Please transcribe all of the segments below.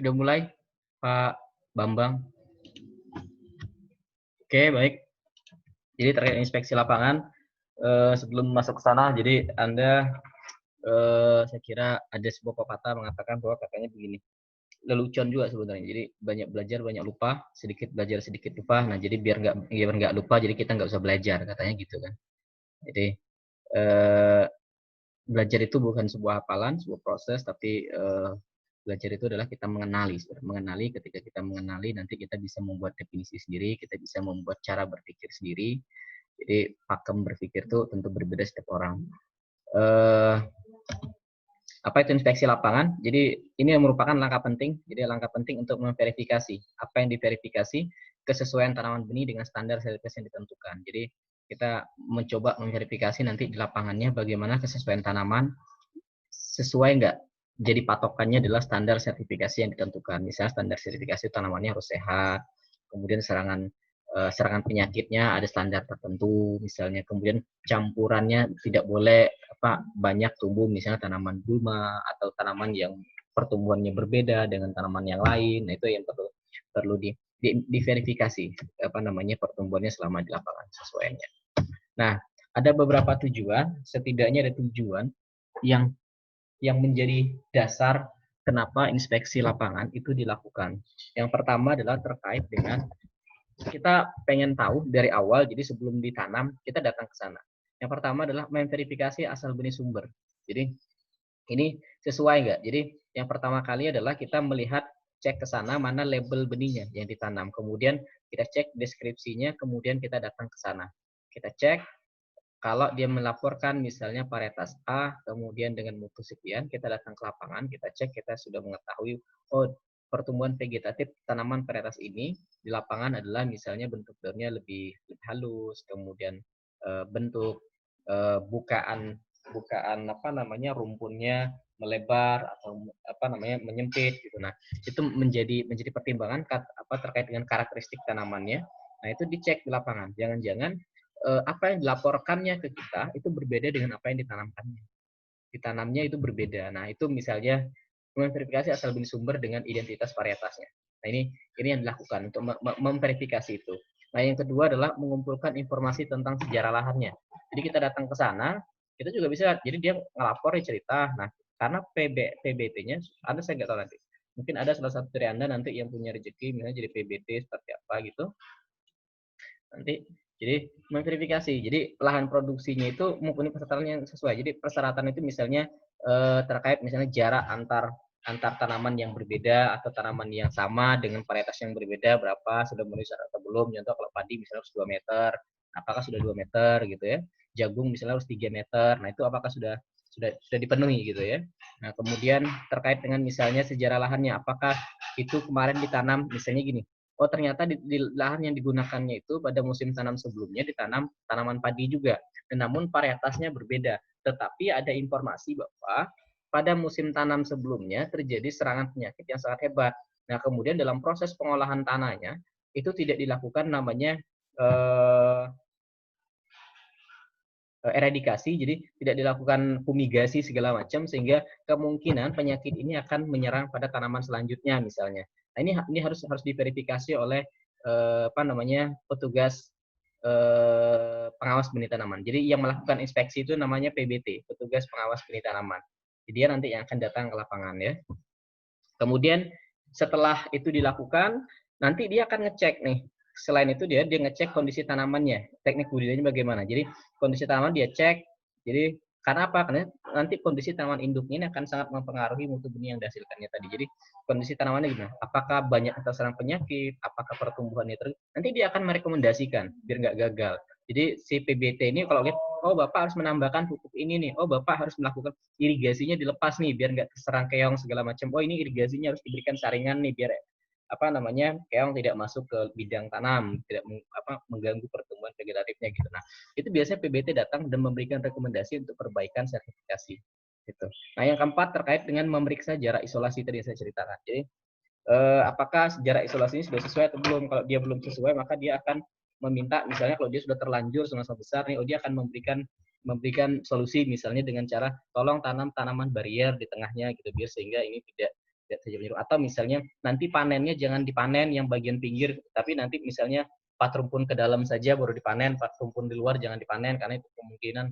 Sudah mulai, Pak Bambang? Oke, baik. Jadi terkait inspeksi lapangan, sebelum masuk ke sana, jadi Anda, saya kira ada sebuah pepatah mengatakan bahwa katanya begini, lelucon juga sebenarnya. Jadi banyak belajar, banyak lupa, sedikit belajar, sedikit lupa. Nah, jadi biar nggak lupa, jadi kita nggak usah belajar, katanya gitu kan. Jadi eh, belajar itu bukan sebuah hafalan, sebuah proses, tapi belajar itu adalah kita mengenali. Mengenali, ketika kita mengenali, nanti kita bisa membuat definisi sendiri, kita bisa membuat cara berpikir sendiri. Jadi pakem berpikir itu tentu berbeda setiap orang. Apa itu inspeksi lapangan? Jadi ini yang merupakan langkah penting. Jadi langkah penting untuk memverifikasi apa yang diverifikasi, kesesuaian tanaman benih dengan standar sertifikasi yang ditentukan. Jadi kita mencoba memverifikasi nanti di lapangannya bagaimana kesesuaian tanaman, sesuai nggak. Jadi patokannya adalah standar sertifikasi yang ditentukan. Misalnya standar sertifikasi tanamannya harus sehat, kemudian serangan penyakitnya ada standar tertentu, misalnya kemudian campurannya tidak boleh banyak tumbuh, misalnya tanaman gulma atau tanaman yang pertumbuhannya berbeda dengan tanaman yang lain. Nah, itu yang perlu diverifikasi pertumbuhannya selama di lapangan sesuainya. Nah, ada beberapa tujuan, setidaknya ada tujuan yang menjadi dasar kenapa inspeksi lapangan itu dilakukan. Yang pertama adalah terkait dengan kita pengen tahu dari awal, jadi sebelum ditanam kita datang ke sana. Yang pertama adalah memverifikasi asal benih sumber. Jadi ini sesuai nggak? Jadi yang pertama kali adalah kita melihat, cek ke sana mana label benihnya yang ditanam. Kemudian kita cek deskripsinya, kemudian kita datang ke sana. Kita cek, kalau dia melaporkan misalnya varietas A, kemudian dengan mutu sekian, kita datang ke lapangan, kita cek, kita sudah mengetahui, oh pertumbuhan vegetatif tanaman varietas ini di lapangan adalah misalnya bentuk daunnya lebih halus, kemudian bentuk bukaan rumputnya melebar atau menyempit gitu. Nah, itu menjadi pertimbangan terkait dengan karakteristik tanamannya. Nah, itu dicek di lapangan. Jangan-jangan apa yang dilaporkannya ke kita itu berbeda dengan apa yang ditanamnya itu berbeda. Nah, itu misalnya memverifikasi asal benih sumber dengan identitas varietasnya. Nah, ini yang dilakukan untuk memverifikasi itu. Nah, yang kedua adalah mengumpulkan informasi tentang sejarah lahannya. Jadi kita datang ke sana, kita juga bisa, jadi dia ngelapor, cerita. Nah, karena PBT-nya, saya nggak tahu nanti. Mungkin ada salah satu dari Anda nanti yang punya rezeki, misalnya jadi PBT seperti apa gitu. Nanti jadi memverifikasi. Jadi lahan produksinya itu mempunyai persyaratan yang sesuai. Jadi persyaratan itu misalnya terkait misalnya jarak antar tanaman yang berbeda atau tanaman yang sama dengan varietas yang berbeda berapa, sudah memenuhi syarat atau belum. Contoh kalau padi misalnya harus 2 meter, apakah sudah 2 meter gitu ya. Jagung misalnya harus 3 meter. Nah, itu apakah sudah dipenuhi gitu ya. Nah, kemudian terkait dengan misalnya sejarah lahannya, apakah itu kemarin ditanam misalnya gini, oh ternyata di lahan yang digunakannya itu pada musim tanam sebelumnya ditanam tanaman padi juga, namun varietasnya berbeda. Tetapi ada informasi bahwa pada musim tanam sebelumnya terjadi serangan penyakit yang sangat hebat. Nah, kemudian dalam proses pengolahan tanahnya itu tidak dilakukan namanya eradikasi, jadi tidak dilakukan fumigasi segala macam, sehingga kemungkinan penyakit ini akan menyerang pada tanaman selanjutnya misalnya. Nah, ini harus diverifikasi oleh petugas pengawas benih tanaman. Jadi yang melakukan inspeksi itu namanya PBT, petugas pengawas benih tanaman. Jadi dia nanti yang akan datang ke lapangan ya. Kemudian setelah itu dilakukan, nanti dia akan ngecek nih. Selain itu dia ngecek kondisi tanamannya, teknik budidayanya bagaimana. Jadi kondisi tanaman dia cek. Jadi karena apa? Karena nanti kondisi tanaman induknya ini akan sangat mempengaruhi mutu benih yang dihasilkannya tadi. Jadi kondisi tanamannya gimana? Apakah banyak terserang penyakit? Apakah pertumbuhannya nanti dia akan merekomendasikan biar nggak gagal. Jadi si PBT ini kalau lihat, oh Bapak harus menambahkan pupuk ini nih, oh Bapak harus melakukan irigasinya dilepas nih biar nggak terserang keong segala macam. Oh ini irigasinya harus diberikan saringan nih biar keong tidak masuk ke bidang tanam, tidak mengganggu pertumbuhan vegetatifnya gitu. Nah, itu biasanya PBT datang dan memberikan rekomendasi untuk perbaikan sertifikasi gitu. Nah, yang keempat terkait dengan memeriksa jarak isolasi tadi saya ceritakan. Jadi apakah jarak isolasi ini sudah sesuai atau belum? Kalau dia belum sesuai, maka dia akan meminta, misalnya kalau dia sudah terlanjur sama-sama besar nih, dia akan memberikan solusi misalnya dengan cara tolong tanam tanaman barrier di tengahnya gitu biar sehingga ini lihat saja penyerbuk. Atau misalnya nanti panennya jangan dipanen yang bagian pinggir, tapi nanti misalnya 4 rumpun ke dalam saja baru dipanen, 4 rumpun di luar jangan dipanen karena itu kemungkinan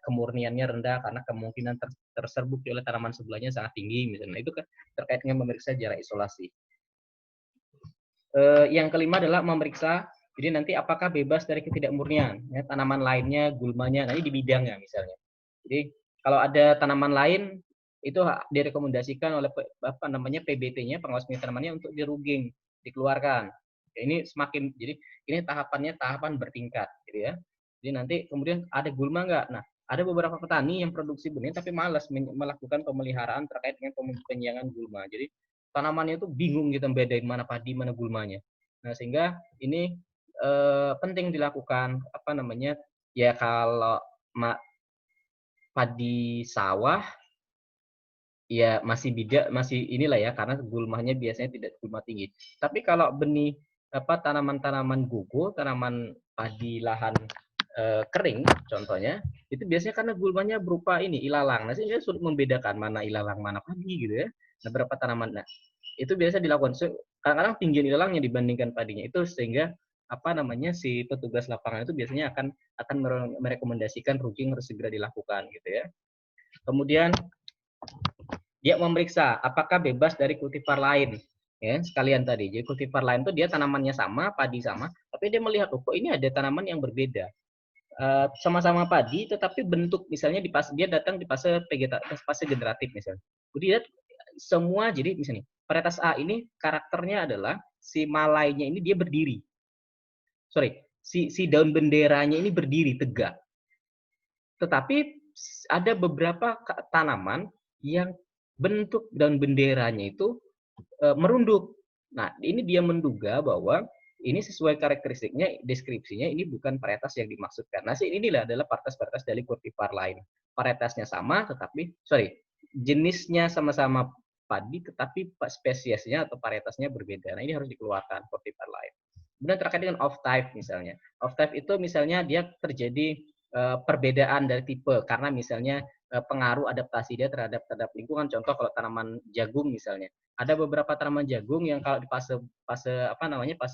kemurniannya rendah karena kemungkinan terserbuk oleh tanaman sebelahnya sangat tinggi misalnya. Itu kan terkait dengan memeriksa jarak isolasi. Yang kelima adalah memeriksa, jadi nanti apakah bebas dari ketidakmurnian, ya, tanaman lainnya, gulmanya, nanti di bidangnya misalnya. Jadi kalau ada tanaman lain itu direkomendasikan oleh PBT-nya, pengawas tanamannya untuk diruging, dikeluarkan. Ya, ini semakin, jadi ini tahapan bertingkat, gitu ya. Jadi nanti kemudian ada gulma nggak? Nah, ada beberapa petani yang produksi benih tapi malas melakukan pemeliharaan terkait dengan penyiangan gulma. Jadi tanamannya itu bingung gitu bedain mana padi mana gulmanya. Nah sehingga ini penting dilakukan ya kalau padi sawah ya masih inilah ya karena gulmanya biasanya tidak gulma tinggi. Tapi kalau benih tanaman-tanaman gugur, tanaman padi lahan kering contohnya itu biasanya karena gulmanya berupa ini ilalang. Nah sehingga sulit membedakan mana ilalang mana padi gitu ya. Nah berapa tanaman. Nah itu biasa dilakukan. Kadang-kadang tinggi ilalangnya dibandingkan padinya itu sehingga si petugas lapangan itu biasanya akan merekomendasikan rugging harus segera dilakukan gitu ya. Kemudian dia memeriksa apakah bebas dari kultivar lain ya sekalian tadi. Jadi kultivar lain itu dia tanamannya sama, padi sama, tapi dia melihat kok ini ada tanaman yang berbeda. Sama-sama padi tetapi bentuk misalnya dia datang di fase generatif misalnya. Jadi semua jadi misalnya varietas A ini karakternya adalah si malainya ini dia berdiri. Si daun benderanya ini berdiri tegak. Tetapi ada beberapa tanaman yang bentuk daun benderanya itu merunduk. Nah, ini dia menduga bahwa ini sesuai karakteristiknya, deskripsinya ini bukan varietas yang dimaksudkan. Nah, inilah adalah varietas-varietas dari kultivar lain. Varietasnya sama, jenisnya sama-sama padi, tetapi spesiesnya atau varietasnya berbeda. Nah, ini harus dikeluarkan kultivar lain. Kemudian terkait dengan off type misalnya. Off type itu misalnya dia terjadi perbedaan dari tipe karena misalnya pengaruh adaptasi dia terhadap lingkungan. Contoh kalau tanaman jagung misalnya, ada beberapa tanaman jagung yang kalau di fase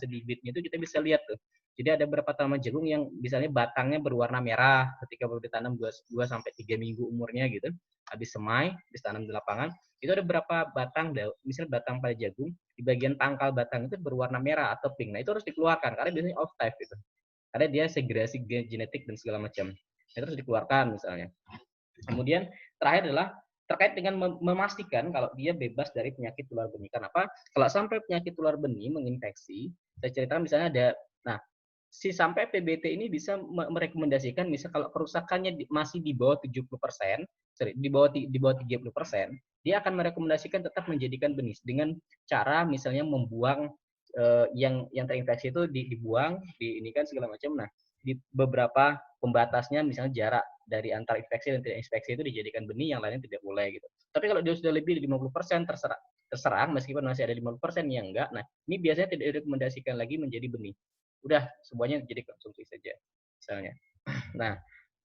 bibitnya itu kita bisa lihat tuh. Jadi ada beberapa tanaman jagung yang misalnya batangnya berwarna merah ketika baru ditanam 2 sampai 3 minggu umurnya gitu. Habis semai, habis tanam di lapangan, itu ada beberapa batang, misalnya batang pada jagung, di bagian pangkal batang itu berwarna merah atau pink. Nah, itu harus dikeluarkan karena biasanya off type itu. Karena dia segregasi genetik dan segala macam. Itu harus dikeluarkan misalnya. Kemudian terakhir adalah terkait dengan memastikan kalau dia bebas dari penyakit tular benih. Kenapa? Kalau sampai penyakit tular benih menginfeksi, saya ceritakan misalnya ada, nah si sampai PBT ini bisa merekomendasikan misal kalau kerusakannya masih di bawah 70%, di bawah 30%, dia akan merekomendasikan tetap menjadikan benih dengan cara misalnya membuang yang terinfeksi itu dibuang, ini kan segala macam. Nah, di beberapa pembatasnya misalnya jarak dari antara infeksi dan tidak infeksi itu dijadikan benih, yang lainnya tidak boleh gitu. Tapi kalau dia sudah lebih dari 50% terserang meskipun masih ada 50% yang enggak. Nah, ini biasanya tidak direkomendasikan lagi menjadi benih. Udah semuanya jadi konsumsi saja misalnya. Nah,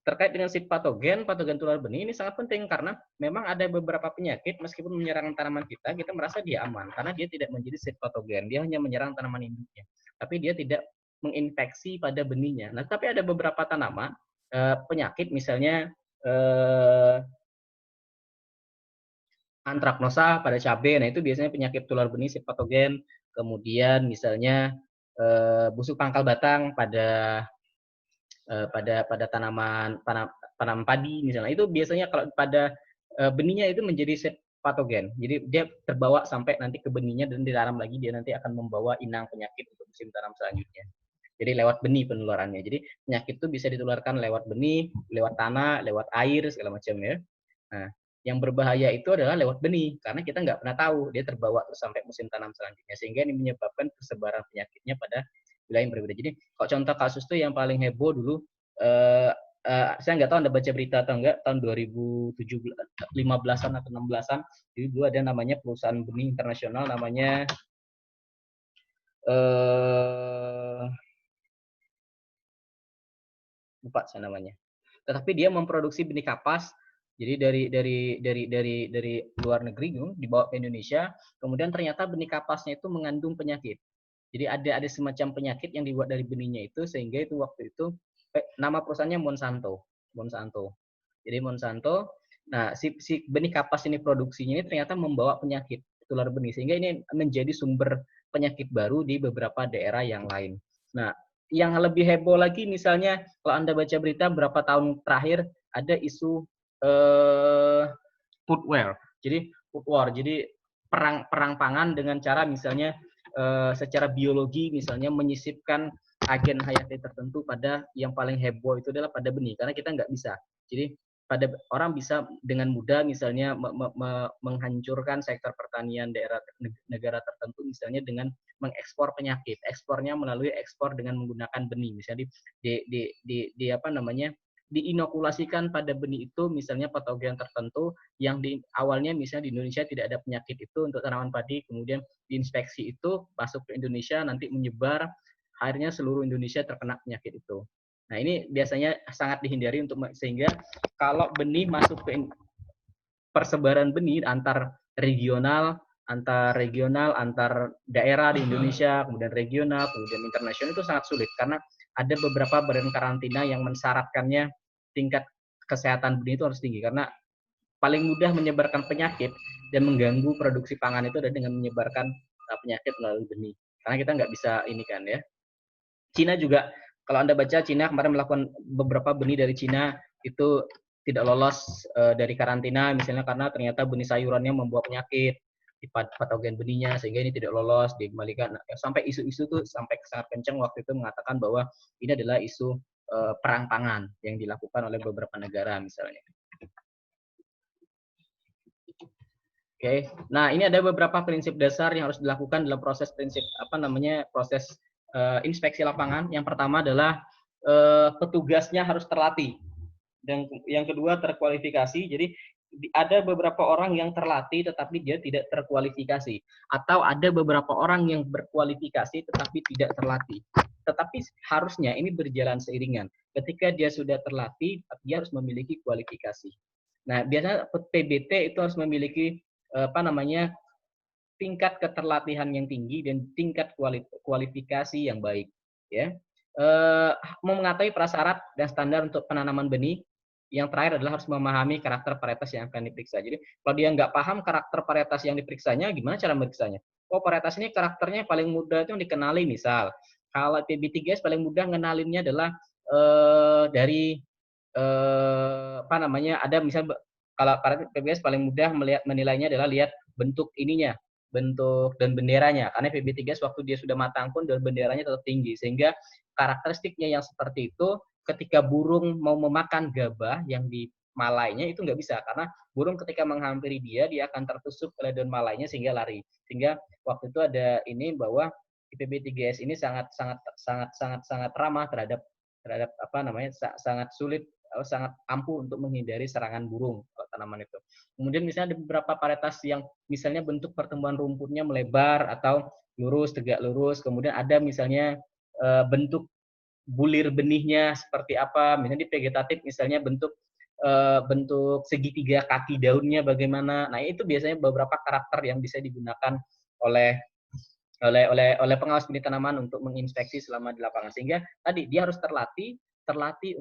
terkait dengan si patogen tular benih ini sangat penting karena memang ada beberapa penyakit meskipun menyerang tanaman kita merasa dia aman karena dia tidak menjadi seed patogen, dia hanya menyerang tanaman induknya. Tapi dia tidak menginfeksi pada benihnya. Nah, tapi ada beberapa tanaman penyakit misalnya antraknosa pada cabai. Nah, itu biasanya penyakit tular benih seed patogen. Kemudian misalnya busuk pangkal batang pada tanaman padi misalnya, itu biasanya kalau pada benihnya itu menjadi set patogen. Jadi dia terbawa sampai nanti ke benihnya dan ditanam lagi, dia nanti akan membawa inang penyakit untuk musim tanam selanjutnya. Jadi lewat benih penularannya. Jadi penyakit itu bisa ditularkan lewat benih, lewat tanah, lewat air segala macam ya. Nah, yang berbahaya itu adalah lewat benih karena kita nggak pernah tahu dia terbawa terus sampai musim tanam selanjutnya, sehingga ini menyebabkan persebaran penyakitnya pada wilayah yang berbeda. Jadi kalau contoh kasus tuh yang paling heboh dulu, saya nggak tahu Anda baca berita atau enggak, tahun 2015-an atau 16-an, jadi dulu ada namanya perusahaan benih internasional namanya lupa saya namanya. Tetapi dia memproduksi benih kapas Jadi dari luar negeri dibawa ke Indonesia, kemudian ternyata benih kapasnya itu mengandung penyakit. Jadi ada semacam penyakit yang dibuat dari benihnya itu, sehingga itu waktu itu nama perusahaannya Monsanto. Monsanto. Jadi Monsanto, nah si benih kapas ini produksinya ini ternyata membawa penyakit tular benih, sehingga ini menjadi sumber penyakit baru di beberapa daerah yang lain. Nah, yang lebih heboh lagi misalnya kalau Anda baca berita berapa tahun terakhir ada isu food war. Jadi food war. Jadi perang pangan dengan cara misalnya secara biologi misalnya menyisipkan agen hayati tertentu pada yang paling heboh itu adalah pada benih, karena kita nggak bisa. Jadi pada orang bisa dengan mudah misalnya menghancurkan sektor pertanian daerah negara tertentu misalnya dengan mengekspor penyakit. Ekspornya melalui ekspor dengan menggunakan benih, misalnya di apa namanya, diinokulasikan pada benih itu misalnya patogen tertentu yang awalnya misalnya di Indonesia tidak ada penyakit itu untuk tanaman padi, kemudian diinspeksi itu masuk ke Indonesia, nanti menyebar, akhirnya seluruh Indonesia terkena penyakit itu. Nah, ini biasanya sangat dihindari untuk sehingga kalau benih masuk ke persebaran benih antar regional, antar daerah di Indonesia, kemudian regional, kemudian internasional itu sangat sulit karena ada beberapa badan karantina yang mensyaratkannya tingkat kesehatan benih itu harus tinggi, karena paling mudah menyebarkan penyakit dan mengganggu produksi pangan itu adalah dengan menyebarkan penyakit melalui benih. Karena kita nggak bisa ini kan ya. Cina juga, kalau Anda baca, Cina kemarin melakukan beberapa benih dari Cina itu tidak lolos dari karantina misalnya karena ternyata benih sayurannya membawa penyakit di patogen benihnya, sehingga ini tidak lolos, dikembalikan. Sampai isu-isu tuh sampai sangat kencang waktu itu mengatakan bahwa ini adalah isu perang pangan yang dilakukan oleh beberapa negara misalnya. Oke, nah ini ada beberapa prinsip dasar yang harus dilakukan dalam proses proses inspeksi lapangan. Yang pertama adalah petugasnya harus terlatih, dan yang kedua terkualifikasi. Jadi ada beberapa orang yang terlatih tetapi dia tidak terkualifikasi, atau ada beberapa orang yang berkualifikasi tetapi tidak terlatih. Tetapi harusnya ini berjalan seiringan. Ketika dia sudah terlatih, dia harus memiliki kualifikasi. Nah, biasanya PBT itu harus memiliki tingkat keterlatihan yang tinggi dan tingkat kualifikasi yang baik, ya. Mengetahui prasyarat dan standar untuk penanaman benih. Yang terakhir adalah harus memahami karakter varietas yang akan diperiksa. Jadi kalau dia nggak paham karakter varietas yang diperiksanya, gimana cara memeriksanya? Oh, varietas ini karakternya paling mudah itu dikenali, misal kalau PB3S paling mudah ngenalinnya adalah dari ada misal, kalau PBS paling mudah menilainya adalah lihat bentuk ininya, bentuk dan benderanya. Karena PB3S waktu dia sudah matang pun dan benderanya tetap tinggi, sehingga karakteristiknya yang seperti itu ketika burung mau memakan gabah yang di malainya itu nggak bisa, karena burung ketika menghampiri dia akan tertusuk oleh daun malainya sehingga lari. Sehingga waktu itu ada ini bahwa PB3S ini sangat ramah terhadap sangat sulit, sangat ampuh untuk menghindari serangan burung tanaman itu. Kemudian misalnya ada beberapa varietas yang misalnya bentuk pertumbuhan rumputnya melebar atau lurus, tegak lurus. Kemudian ada misalnya bentuk bulir benihnya seperti apa. Misalnya di vegetatif misalnya bentuk segitiga kaki daunnya bagaimana. Nah, itu biasanya beberapa karakter yang bisa digunakan oleh pengawas benih tanaman untuk menginspeksi selama di lapangan. Sehingga tadi dia harus terlatih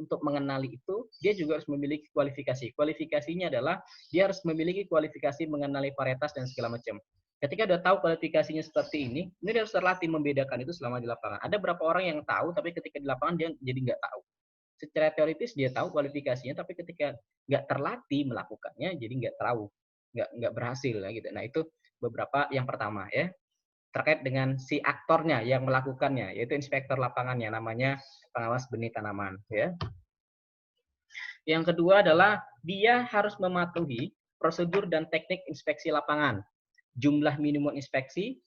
untuk mengenali itu. Dia juga harus memiliki kualifikasi. Kualifikasinya adalah dia harus memiliki kualifikasi mengenali varietas dan segala macam. Ketika udah tahu kualifikasinya seperti ini dia harus terlatih membedakan itu selama di lapangan. Ada beberapa orang yang tahu, tapi ketika di lapangan dia jadi nggak tahu. Secara teoritis dia tahu kualifikasinya, tapi ketika nggak terlatih melakukannya, jadi nggak berhasil ya gitu. Nah, itu beberapa yang pertama ya, terkait dengan si aktornya yang melakukannya, yaitu inspektor lapangannya, namanya pengawas benih tanaman. Ya. Yang kedua adalah dia harus mematuhi prosedur dan teknik inspeksi lapangan, jumlah minimum inspeksi,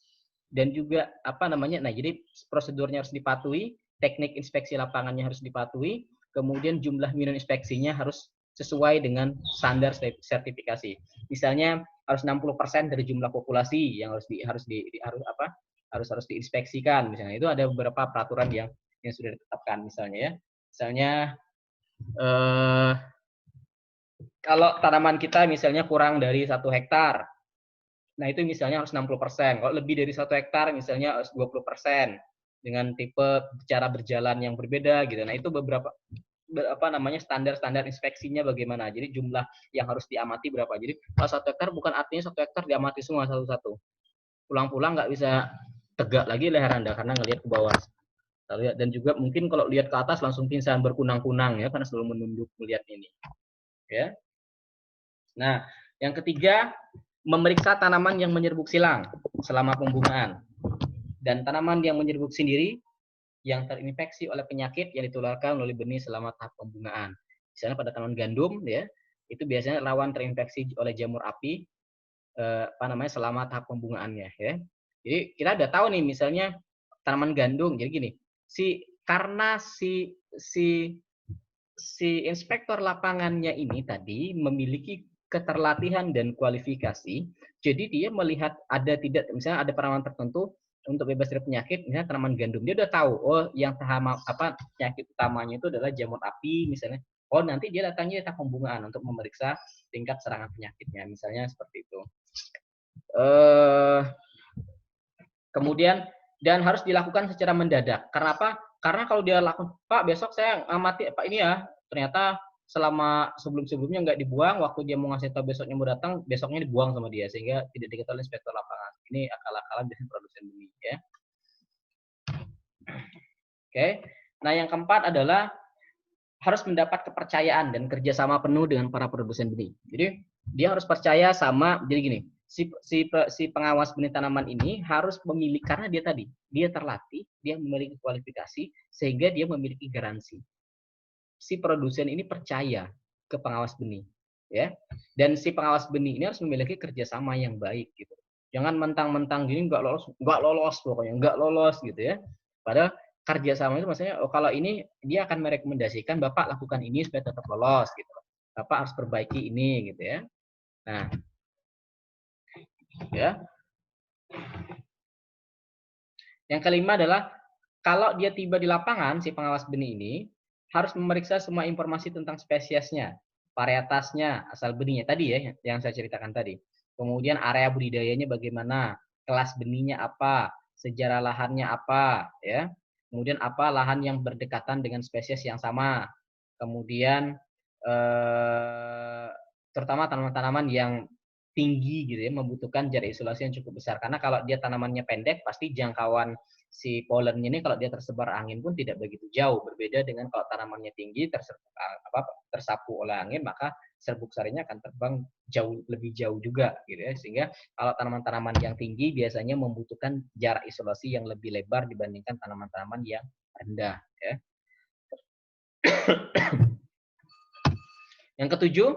dan juga nah jadi prosedurnya harus dipatuhi, teknik inspeksi lapangannya harus dipatuhi, kemudian jumlah minimum inspeksinya harus sesuai dengan standar sertifikasi. Misalnya harus 60% dari jumlah populasi yang harus diinspeksikan misalnya. Itu ada beberapa peraturan yang sudah ditetapkan misalnya ya. Misalnya Kalau tanaman kita misalnya kurang dari 1 hektar, nah itu misalnya harus 60%. Kalau lebih dari 1 hektar misalnya harus 20%. Dengan tipe cara berjalan yang berbeda gitu. Nah itu beberapa apa namanya standar-standar inspeksinya bagaimana. Jadi jumlah yang harus diamati berapa. Jadi kalau 1 hektar bukan artinya 1 hektar diamati semua satu-satu. Pulang-pulang nggak bisa tegak lagi leher Anda karena ngelihat ke bawah. Dan juga mungkin kalau lihat ke atas langsung pingsan berkunang-kunang ya karena selalu menunduk melihat ini. Ya. Nah, yang ketiga memeriksa tanaman yang menyerbuk silang selama pembungaan. Dan tanaman yang menyerbuk sendiri yang terinfeksi oleh penyakit yang ditularkan melalui benih selama tahap pembungaan. Misalnya pada tanaman gandum ya, itu biasanya rawan terinfeksi oleh jamur api selama tahap pembungaannya ya. Jadi kita udah tahu nih misalnya tanaman gandum. Jadi gini, karena si inspektor lapangannya ini tadi memiliki keterlatihan dan kualifikasi, jadi dia melihat ada tidak misalnya ada tanaman tertentu untuk bebas dari penyakit, misalnya tanaman gandum, dia udah tahu oh yang penyakit utamanya itu adalah jamur api misalnya. Oh nanti dia datangnya di tahap pembungaan untuk memeriksa tingkat serangan penyakitnya, misalnya seperti itu. Kemudian dan harus dilakukan secara mendadak. Karena apa? Karena kalau dia lakukan, Pak besok saya amati Pak ini ya, ternyata selama sebelum-sebelumnya nggak dibuang, waktu dia mau ngasih tahu besoknya mau datang, besoknya dibuang sama dia sehingga tidak diketahui inspektor lapangan. Ini akal-akalan dari produsen benih ya. Oke. Nah yang keempat adalah harus mendapat kepercayaan dan kerjasama penuh dengan para produsen benih. Jadi dia harus percaya sama, jadi gini, si pengawas benih tanaman ini harus memiliki, karena dia terlatih, dia memiliki kualifikasi, sehingga dia memiliki garansi. Si produsen ini percaya ke pengawas benih, ya. Dan si pengawas benih ini harus memiliki kerjasama yang baik, gitu. Jangan mentang-mentang gini nggak lolos pokoknya, nggak lolos gitu ya. Padahal kerjasama itu maksudnya, oh kalau ini dia akan merekomendasikan Bapak lakukan ini supaya tetap lolos gitu. Bapak harus perbaiki ini gitu ya. Nah, ya. Yang kelima adalah kalau dia tiba di lapangan, si pengawas benih ini harus memeriksa semua informasi tentang spesiesnya, varietasnya, asal benihnya tadi ya, yang saya ceritakan tadi. Kemudian area budidayanya bagaimana, kelas benihnya apa, sejarah lahannya apa, ya. Kemudian apa lahan yang berdekatan dengan spesies yang sama. Kemudian terutama tanaman-tanaman yang tinggi gitu ya, membutuhkan jarak isolasi yang cukup besar. Karena kalau dia tanamannya pendek, pasti jangkauan si pollennya ini kalau dia tersebar angin pun tidak begitu jauh. Berbeda dengan kalau tanamannya tinggi, tersapu oleh angin, maka serbuk sarinya akan terbang lebih jauh juga gitu ya. Sehingga kalau tanaman-tanaman yang tinggi biasanya membutuhkan jarak isolasi yang lebih lebar dibandingkan tanaman-tanaman yang rendah ya. Yang ketujuh,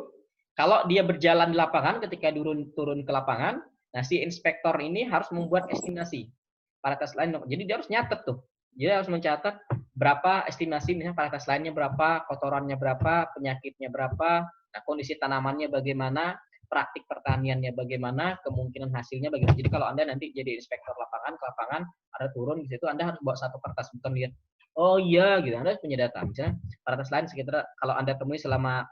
kalau dia berjalan di lapangan, ketika turun ke lapangan, nah si inspektor ini harus membuat estimasi varietas lain. Jadi dia harus nyatet tuh. Dia harus mencatat berapa estimasi, misalnya varietas lainnya berapa, kotorannya berapa, penyakitnya berapa, nah kondisi tanamannya bagaimana, praktik pertaniannya bagaimana, kemungkinan hasilnya bagaimana. Jadi kalau Anda nanti jadi inspektor lapangan, ke lapangan, ada turun di situ, Anda harus bawa satu kertas, bukan lihat, oh iya gitu, Anda harus punya data. Misalnya varietas lain sekitar, kalau Anda temui selama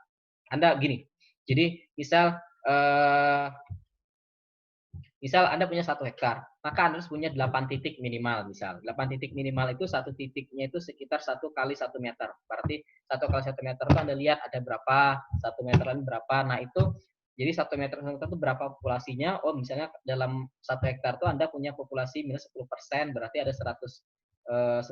anda gini, jadi misal Anda punya 1 hektar, maka Anda harus punya 8 titik minimal misal. 8 titik minimal itu satu titiknya itu sekitar 1 kali 1 meter. Berarti 1 kali 1 meter itu Anda lihat ada berapa, 1 meter berapa. Nah itu jadi 1 meter itu berapa populasinya? Oh misalnya dalam 1 hektar itu Anda punya populasi minus 10%, berarti ada 10%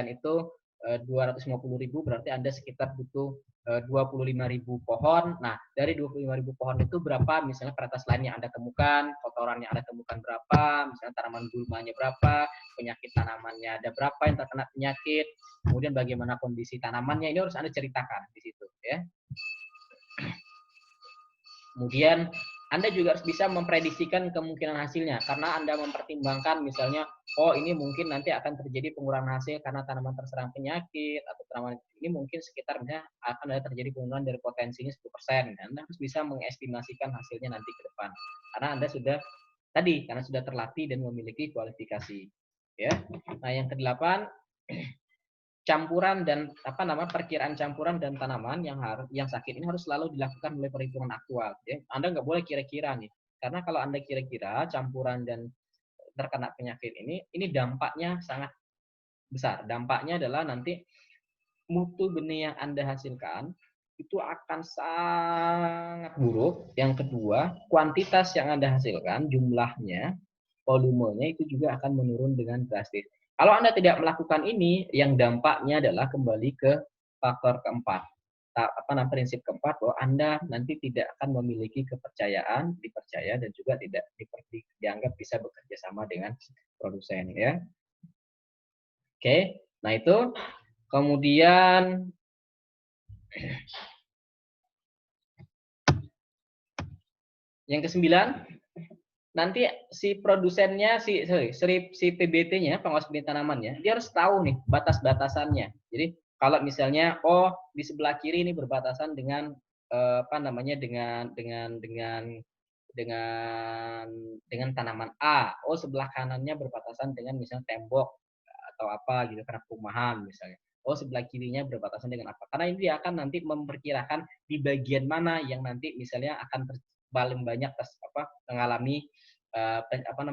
itu 250.000, berarti Anda sekitar butuh 25.000 pohon. Nah, dari 25.000 pohon itu berapa misalnya varietas lain yang Anda temukan, kotoran yang Anda temukan berapa, misalnya tanaman gulmanya berapa, penyakit tanamannya ada berapa yang terkena penyakit, kemudian bagaimana kondisi tanamannya, ini harus Anda ceritakan di situ ya. Kemudian Anda juga harus bisa memprediksikan kemungkinan hasilnya, karena Anda mempertimbangkan misalnya, oh ini mungkin nanti akan terjadi pengurangan hasil karena tanaman terserang penyakit, atau tanaman ini mungkin sekitar misalnya akan ada terjadi penurunan dari potensinya 10%. Anda harus bisa mengestimasikan hasilnya nanti ke depan, karena Anda sudah terlatih dan memiliki kualifikasi. Ya. Nah yang kedelapan, campuran dan perkiraan campuran dan tanaman yang sakit ini harus selalu dilakukan oleh perhitungan aktual. Ya. Anda nggak boleh kira-kira nih, karena kalau Anda kira-kira campuran dan terkena penyakit ini dampaknya sangat besar. Dampaknya adalah nanti mutu benih yang Anda hasilkan itu akan sangat buruk. Yang kedua, kuantitas yang Anda hasilkan, jumlahnya, volumenya itu juga akan menurun dengan drastis. Kalau Anda tidak melakukan ini, yang dampaknya adalah kembali ke faktor keempat. Prinsip keempat bahwa Anda nanti tidak akan memiliki kepercayaan, dipercaya dan juga tidak dianggap bisa bekerja sama dengan produsen ya. Oke, nah itu kemudian yang kesembilan, nanti si produsennya, si PBT-nya, pengawas benih tanamannya, dia harus tahu nih batas-batasannya. Jadi kalau misalnya di sebelah kiri ini berbatasan dengan dengan tanaman A, sebelah kanannya berbatasan dengan misalnya tembok atau apa gitu karena perumahan misalnya. Sebelah kirinya berbatasan dengan apa? Karena ini dia akan nanti memperkirakan di bagian mana yang nanti misalnya akan paling banyak mengalami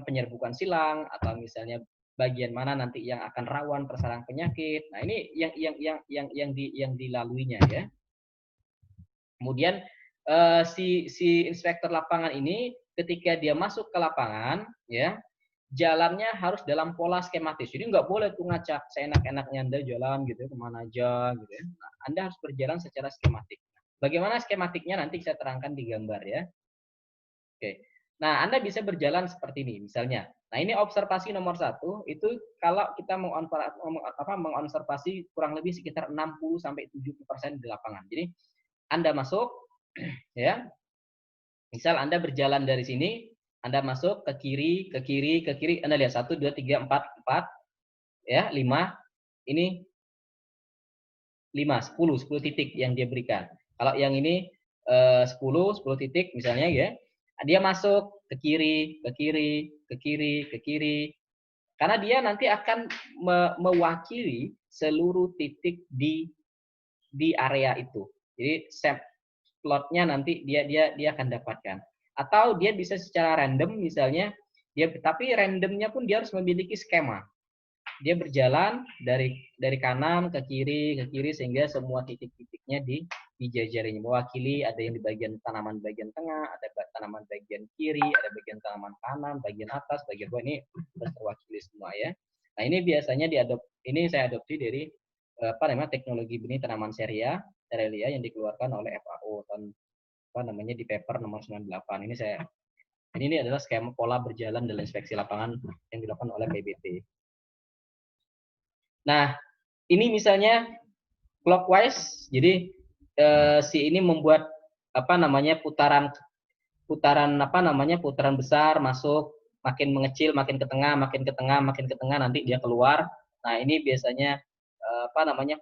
penyerbukan silang atau misalnya bagian mana nanti yang akan rawan tersarang penyakit. Nah, ini yang dilaluinya ya. Kemudian si inspektur lapangan ini ketika dia masuk ke lapangan ya, jalannya harus dalam pola skematis. Jadi nggak boleh tuh ngacak seenak-enaknya Anda jalan gitu kemana aja gitu ya. Nah, Anda harus berjalan secara skematik. Bagaimana skematiknya nanti saya terangkan di gambar ya. Oke. Nah, Anda bisa berjalan seperti ini misalnya. Nah, ini observasi nomor 1 itu kalau kita mengobservasi kurang lebih sekitar 60-70% di lapangan. Jadi Anda masuk ya. Misal Anda berjalan dari sini, Anda masuk ke kiri, ke kiri, ke kiri. Anda lihat 1 2 3 4 4 ya, 5. Ini 5, 10 titik yang dia berikan. Kalau yang ini 10 titik misalnya ya. Dia masuk ke kiri, ke kiri, ke kiri, ke kiri. Karena dia nanti akan mewakili seluruh titik di area itu. Jadi plotnya nanti dia akan dapatkan. Atau dia bisa secara random misalnya, tapi randomnya pun dia harus memiliki skema. Dia berjalan dari kanan ke kiri sehingga semua titik-titiknya dijajarinya mewakili. Ada yang di bagian tanaman bagian tengah, ada tanaman bagian kiri, ada bagian tanaman kanan, bagian atas, bagian bawah, ini harus terwakili semua ya. Nah, ini biasanya ini saya adopsi dari teknologi benih tanaman Cerealia yang dikeluarkan oleh FAO tahun di paper nomor 98. Ini adalah skema pola berjalan dalam inspeksi lapangan yang dilakukan oleh PBT. Nah, ini misalnya clockwise, jadi si ini membuat putaran besar masuk, makin mengecil, makin ke tengah, makin ke tengah, makin ke tengah, nanti dia keluar. Nah, ini biasanya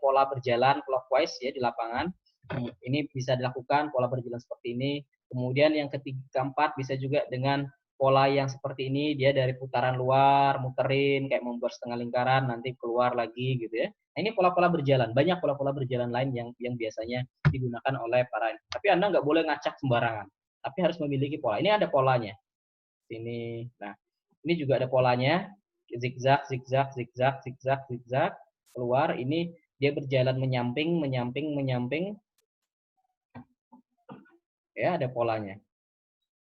pola berjalan clockwise ya di lapangan. Ini bisa dilakukan pola berjalan seperti ini. Kemudian yang keempat bisa juga dengan pola yang seperti ini, dia dari putaran luar muterin kayak membuat setengah lingkaran, nanti keluar lagi gitu ya. Nah, ini pola-pola berjalan, banyak pola-pola berjalan lain yang biasanya digunakan oleh tapi Anda nggak boleh ngacak sembarangan, tapi harus memiliki pola. Ini ada polanya sini. Nah, ini juga ada polanya, zigzag, zigzag, zigzag, zigzag, zigzag, keluar. Ini dia berjalan menyamping, menyamping, menyamping. Ya, ada polanya.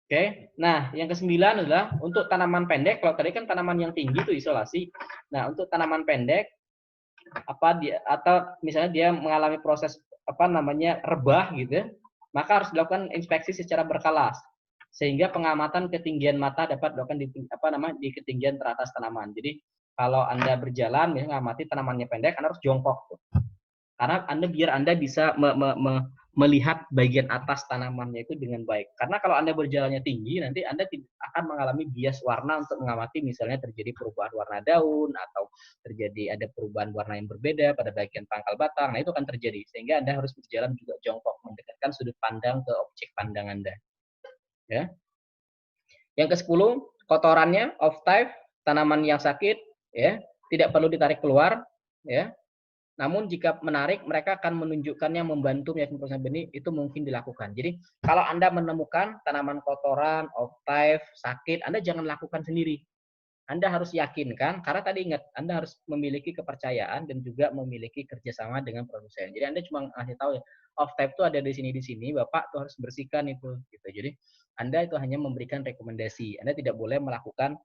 Oke, nah yang kesembilan adalah untuk tanaman pendek. Kalau tadi kan tanaman yang tinggi itu isolasi. Nah, untuk tanaman pendek atau misalnya dia mengalami proses rebah gitu, maka harus dilakukan inspeksi secara berkala sehingga pengamatan ketinggian mata dapat dilakukan di ketinggian teratas tanaman. Jadi kalau Anda berjalan misalnya mengamati tanamannya pendek, Anda harus jongkok tuh. Karena biar Anda bisa melihat bagian atas tanamannya itu dengan baik. Karena kalau Anda berjalannya tinggi, nanti Anda akan mengalami bias warna untuk mengamati misalnya terjadi perubahan warna daun atau terjadi ada perubahan warna yang berbeda pada bagian pangkal batang. Nah, itu akan terjadi. Sehingga Anda harus berjalan juga jongkok, mendekatkan sudut pandang ke objek pandang Anda. Ya. Yang ke-10, kotorannya, off type, tanaman yang sakit, ya, tidak perlu ditarik keluar, ya. Namun jika menarik, mereka akan menunjukkannya membantu meyakinkan proses benih, itu mungkin dilakukan. Jadi kalau Anda menemukan tanaman kotoran, off-type, sakit, Anda jangan lakukan sendiri. Anda harus yakinkan, karena tadi ingat, Anda harus memiliki kepercayaan dan juga memiliki kerjasama dengan produsen. Jadi Anda cuma ngasih tahu ya, off-type itu ada di sini, Bapak tuh harus bersihkan itu. Gitu. Jadi Anda itu hanya memberikan rekomendasi. Anda tidak boleh melakukan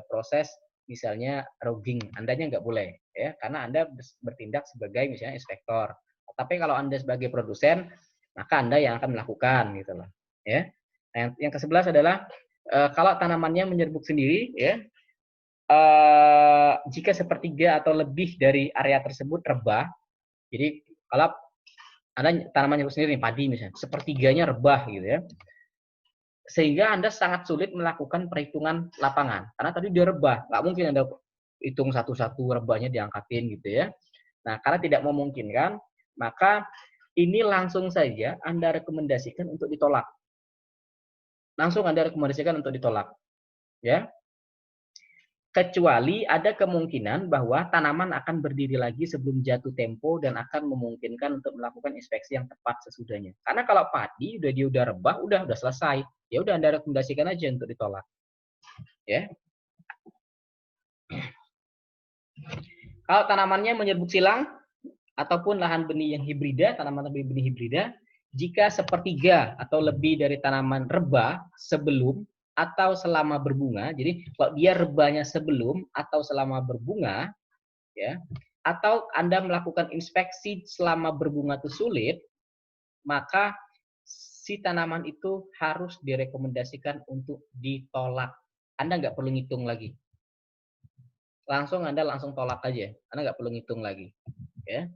proses misalnya rugging, Andanya nggak boleh, ya, karena Anda bertindak sebagai misalnya inspektor. Tapi kalau Anda sebagai produsen, maka Anda yang akan melakukan, gitu loh, ya. Nah, yang ke-11 adalah kalau tanamannya menyerbuk sendiri, ya, jika sepertiga atau lebih dari area tersebut rebah, jadi kalau Anda tanaman nyeruk sendiri nih, padi misalnya, sepertiganya rebah gitu ya, sehingga Anda sangat sulit melakukan perhitungan lapangan. Karena tadi dia rebah, nggak mungkin Anda hitung satu-satu rebahnya diangkatin gitu ya. Nah, karena tidak memungkinkan, maka ini langsung saja Anda rekomendasikan untuk ditolak. Langsung Anda rekomendasikan untuk ditolak, ya. Kecuali ada kemungkinan bahwa tanaman akan berdiri lagi sebelum jatuh tempo dan akan memungkinkan untuk melakukan inspeksi yang tepat sesudahnya. Karena kalau padi dia udah rebah, udah selesai. Ya udah Anda rekomendasikan aja untuk ditolak. Ya. Kalau tanamannya menyerbuk silang ataupun lahan benih yang hibrida, tanaman benih hibrida, jika sepertiga atau lebih dari tanaman rebah sebelum atau selama berbunga, jadi kalau dia rebahnya sebelum atau selama berbunga, ya, atau Anda melakukan inspeksi selama berbunga itu sulit, maka si tanaman itu harus direkomendasikan untuk ditolak. Anda nggak perlu ngitung lagi. Anda langsung tolak aja. Anda nggak perlu ngitung lagi. Ya.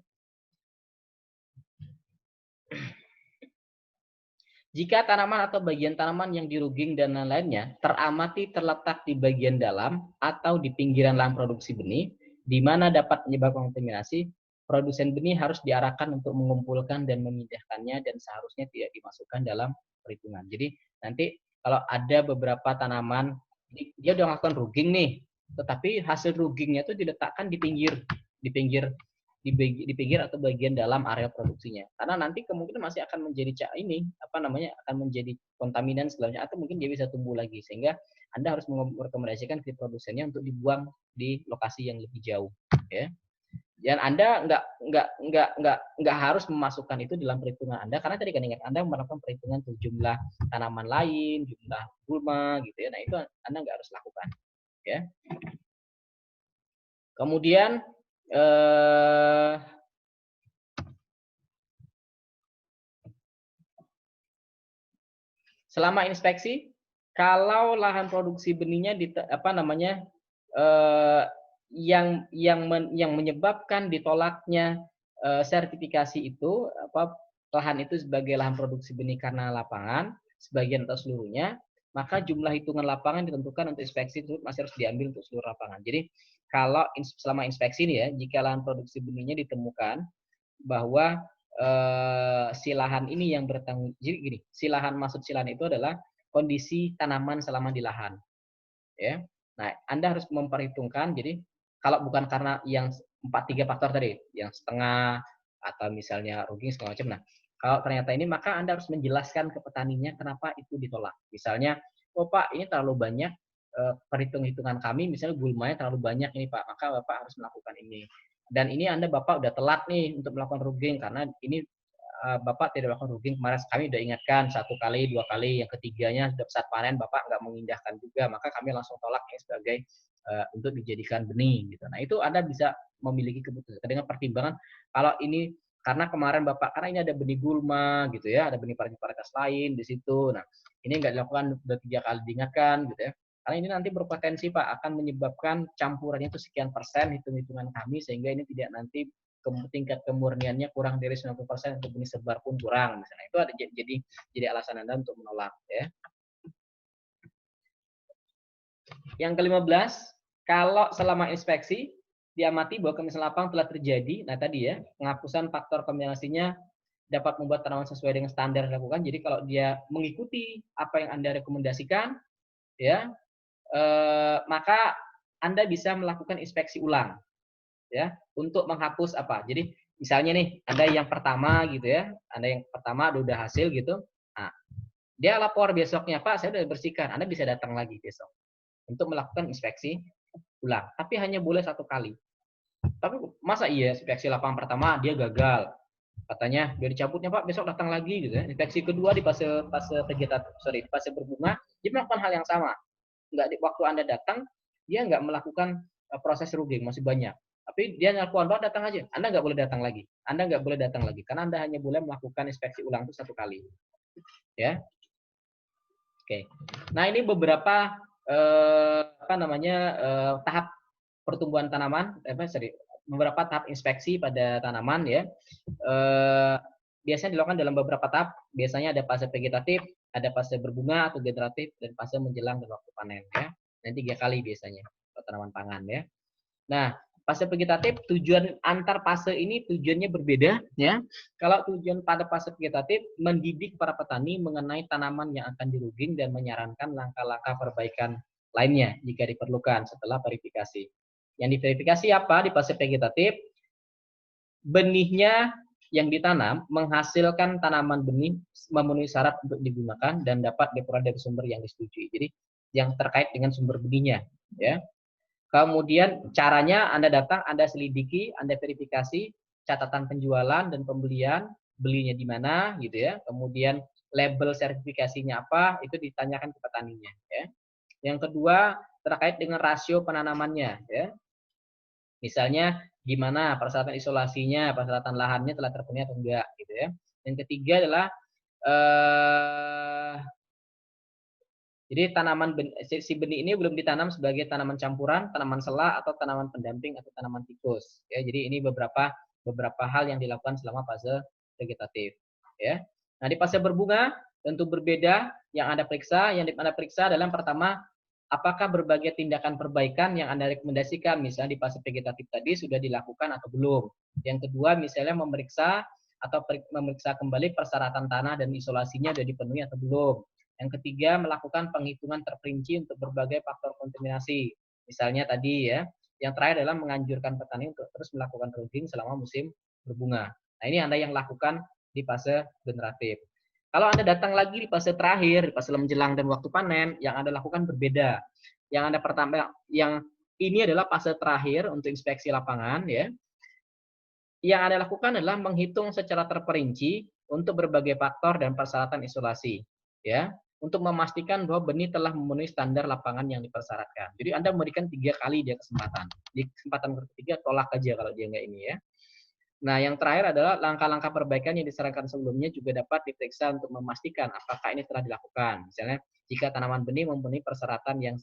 Jika tanaman atau bagian tanaman yang diruging dan lain-lainnya teramati terletak di bagian dalam atau di pinggiran lahan produksi benih, di mana dapat menyebabkan kontaminasi, produsen benih harus diarahkan untuk mengumpulkan dan memindahkannya dan seharusnya tidak dimasukkan dalam perhitungan. Jadi nanti kalau ada beberapa tanaman, dia udah melakukan rugging nih, tetapi hasil ruggingnya itu diletakkan di pinggir di pinggir atau bagian dalam area produksinya. Karena nanti kemungkinan masih akan menjadi akan menjadi kontaminan selanjutnya atau mungkin dia bisa tumbuh lagi sehingga Anda harus merekomendasikan ke produsennya untuk dibuang di lokasi yang lebih jauh, ya. Dan Anda nggak harus memasukkan itu dalam perhitungan Anda karena tadi kan ingat Anda melakukan perhitungan tuh jumlah tanaman lain, jumlah gulma gitu ya. Nah, itu Anda nggak harus lakukan, ya. Kemudian selama inspeksi, kalau lahan produksi benihnya yang menyebabkan ditolaknya sertifikasi itu lahan itu sebagai lahan produksi benih karena lapangan sebagian atau seluruhnya, maka jumlah hitungan lapangan ditentukan untuk inspeksi itu masih harus diambil untuk seluruh lapangan. Jadi kalau selama inspeksi ini ya, jika lahan produksi benihnya ditemukan bahwa si lahan ini yang bertanggung, jadi gini, maksud si lahan itu adalah kondisi tanaman selama di lahan, ya. Nah, Anda harus memperhitungkan, jadi kalau bukan karena yang 3 faktor tadi, yang setengah atau misalnya rugi segala macam. Nah, kalau ternyata ini maka Anda harus menjelaskan ke petaninya kenapa itu ditolak. Misalnya, oh Pak, ini terlalu banyak perhitung-hitungan kami, misalnya gulmanya terlalu banyak ini Pak, maka Bapak harus melakukan ini. Dan ini Bapak udah telat nih untuk melakukan rugging karena ini Bapak tidak melakukan rugging kemarin, kami sudah ingatkan 1 kali, 2 kali, yang ketiganya sudah saat panen Bapak nggak mengindahkan juga, maka kami langsung tolak ini sebagai untuk dijadikan benih gitu. Nah, itu Anda bisa memiliki keputusan dengan pertimbangan kalau ini karena kemarin Bapak karena ini ada benih gulma gitu ya, ada benih varietas lain di situ. Nah, ini nggak dilakukan sudah 3 kali diingatkan gitu ya. Karena ini nanti berpotensi Pak akan menyebabkan campurannya itu sekian persen hitung-hitungan kami sehingga ini tidak nanti tingkat kemurniannya kurang dari 90% untuk benih sebar pun kurang misalnya. Itu ada jadi alasan Anda untuk menolak, ya. Yang ke-15, kalau selama inspeksi diamati bahwa kemiskinan lapangan telah terjadi, nah tadi ya, penghapusan faktor kombinasinya dapat membuat tanaman sesuai dengan standar dilakukan. Jadi kalau dia mengikuti apa yang Anda rekomendasikan, ya, maka Anda bisa melakukan inspeksi ulang. ya, untuk menghapus apa. Jadi misalnya nih, ada yang pertama gitu ya, ada yang pertama udah hasil gitu. Nah, dia lapor besoknya, Pak, saya udah bersihkan. Anda bisa datang lagi besok untuk melakukan inspeksi ulang, tapi hanya boleh 1 kali. Tapi masa iya inspeksi lapangan pertama dia gagal? Katanya biar dicabutnya Pak, besok datang lagi gitu ya. Inspeksi kedua di fase fase vegetatif, fase berbunga, dia melakukan hal yang sama. Nggak di waktu Anda datang, dia nggak melakukan proses rugging, masih banyak. Tapi dia nelpon, Pak datang aja. Anda nggak boleh datang lagi. Anda nggak boleh datang lagi karena Anda hanya boleh melakukan inspeksi ulang itu 1 kali. Ya, oke. Nah ini beberapa apa namanya tahap pertumbuhan tanaman, beberapa tahap inspeksi pada tanaman ya. Biasanya dilakukan dalam beberapa tahap. Biasanya ada fase vegetatif, ada fase berbunga atau generatif, dan fase menjelang dan waktu panen ya. Dan 3 kali biasanya untuk tanaman pangan ya. Nah, fase vegetatif tujuan antar fase ini tujuannya berbeda ya. Kalau tujuan pada fase vegetatif mendidik para petani mengenai tanaman yang akan diruging dan menyarankan langkah-langkah perbaikan lainnya jika diperlukan setelah verifikasi. Yang diverifikasi apa di fase vegetatif? Benihnya yang ditanam menghasilkan tanaman benih memenuhi syarat untuk digunakan dan dapat diperoleh dari sumber yang disetujui. Jadi yang terkait dengan sumber benihnya ya. Kemudian caranya Anda datang, Anda selidiki, Anda verifikasi catatan penjualan dan pembelian, belinya di mana gitu ya. Kemudian label sertifikasinya apa, itu ditanyakan ke petaninya ya. Yang kedua terkait dengan rasio penanamannya ya. Misalnya gimana persyaratan isolasinya, persyaratan lahannya telah terpenuhi atau enggak gitu ya. Yang ketiga adalah eh jadi tanaman si benih ini belum ditanam sebagai tanaman campuran, tanaman sela atau tanaman pendamping atau tanaman tikus. Ya, jadi ini beberapa hal yang dilakukan selama fase vegetatif. Ya. Nah di fase berbunga tentu berbeda. Yang Anda periksa, Anda periksa adalah yang pertama apakah berbagai tindakan perbaikan yang Anda rekomendasikan, misalnya di fase vegetatif tadi sudah dilakukan atau belum. Yang kedua misalnya memeriksa kembali persyaratan tanah dan isolasinya sudah dipenuhi atau belum. Yang ketiga, melakukan penghitungan terperinci untuk berbagai faktor kontaminasi. Misalnya tadi ya, yang terakhir adalah menganjurkan petani untuk terus melakukan rugging selama musim berbunga. Nah ini Anda yang lakukan di fase generatif. Kalau Anda datang lagi di fase terakhir, di fase menjelang dan waktu panen, yang Anda lakukan berbeda. Yang Anda pertama, yang ini adalah fase terakhir untuk inspeksi lapangan ya. Yang Anda lakukan adalah menghitung secara terperinci untuk berbagai faktor dan persyaratan isolasi ya, untuk memastikan bahwa benih telah memenuhi standar lapangan yang dipersyaratkan. Jadi Anda memberikan 3 kali dia kesempatan. Di kesempatan ketiga tolak aja kalau dia enggak ini ya. Nah, yang terakhir adalah langkah-langkah perbaikan yang disarankan sebelumnya juga dapat diperiksa untuk memastikan apakah ini telah dilakukan. Misalnya, jika tanaman benih memenuhi persyaratan yang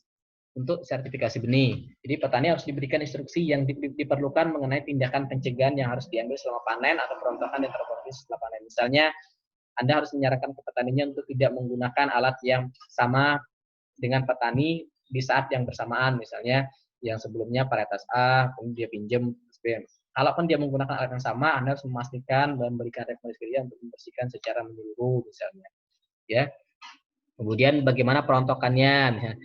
untuk sertifikasi benih. Jadi petani harus diberikan instruksi yang diperlukan mengenai tindakan pencegahan yang harus diambil selama panen atau perontokan dan terpotong setelah panen. Misalnya, Anda harus menyarankan ke petaninya untuk tidak menggunakan alat yang sama dengan petani di saat yang bersamaan. Misalnya, yang sebelumnya varietas A, kemudian dia pinjam B. Kalaupun dia menggunakan alat yang sama, Anda harus memastikan dan memberikan rekomendasi dia untuk membersihkan secara menyeluruh, misalnya. Ya. Kemudian bagaimana perontokannya? Misalnya,